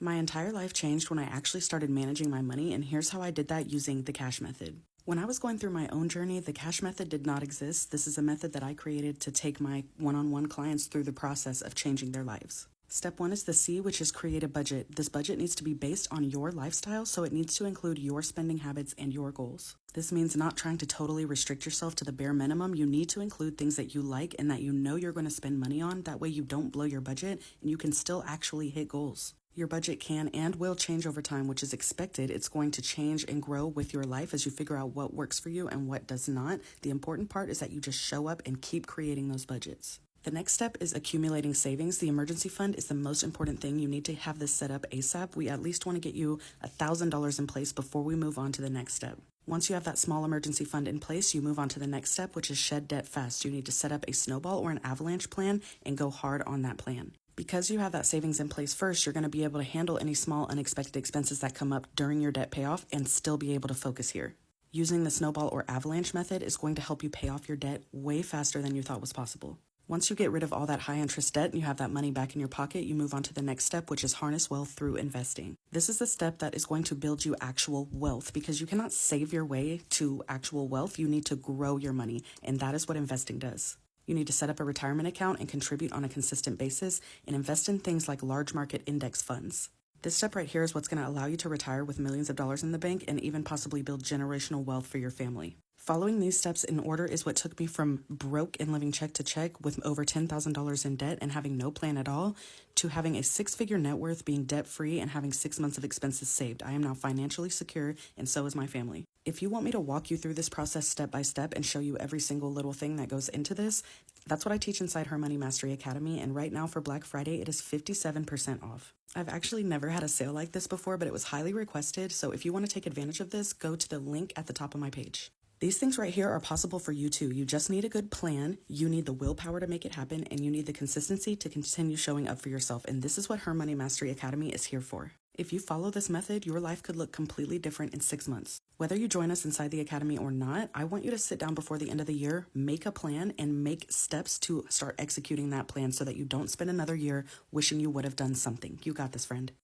My entire life changed when I actually started managing my money, and here's how I did that using the cash method. When I was going through my own journey, the cash method did not exist. This is a method that I created to take my one-on-one clients through the process of changing their lives. Step 1 is the C, which is create a budget. This budget needs to be based on your lifestyle, so it needs to include your spending habits and your goals. This means not trying to totally restrict yourself to the bare minimum. You need to include things that you like and that you know you're going to spend money on. That way you don't blow your budget and you can still actually hit goals. Your budget can and will change over time, which is expected. It's going to change and grow with your life as you figure out what works for you and what does not. The important part is that you just show up and keep creating those budgets. The next step is accumulating savings. The emergency fund is the most important thing. You need to have this set up ASAP. We at least want to get you $1,000 in place before we move on to the next step. Once you have that small emergency fund in place, you move on to the next step, which is shed debt fast. You need to set up a snowball or an avalanche plan and go hard on that plan. Because you have that savings in place first, you're going to be able to handle any small unexpected expenses that come up during your debt payoff and still be able to focus here. Using the snowball or avalanche method is going to help you pay off your debt way faster than you thought was possible. Once you get rid of all that high interest debt and you have that money back in your pocket, you move on to the next step, which is harness wealth through investing. This is the step that is going to build you actual wealth because you cannot save your way to actual wealth. You need to grow your money, and that is what investing does. You need to set up a retirement account and contribute on a consistent basis and invest in things like large market index funds. This step right here is what's going to allow you to retire with millions of dollars in the bank and even possibly build generational wealth for your family. Following these steps in order is what took me from broke and living check to check with over $10,000 in debt and having no plan at all to having a six-figure net worth, being debt-free, and having 6 months of expenses saved. I am now financially secure, and so is my family. If you want me to walk you through this process step by step and show you every single little thing that goes into this, that's what I teach inside Her Money Mastery Academy, and right now for Black Friday, it is 57% off. I've actually never had a sale like this before, but it was highly requested, so if you want to take advantage of this, go to the link at the top of my page. These things right here are possible for you too. You just need a good plan, you need the willpower to make it happen, and you need the consistency to continue showing up for yourself, and this is what Her Money Mastery Academy is here for. If you follow this method, your life could look completely different in 6 months. Whether you join us inside the academy or not, I want you to sit down before the end of the year, make a plan, and make steps to start executing that plan so that you don't spend another year wishing you would have done something. You got this, friend.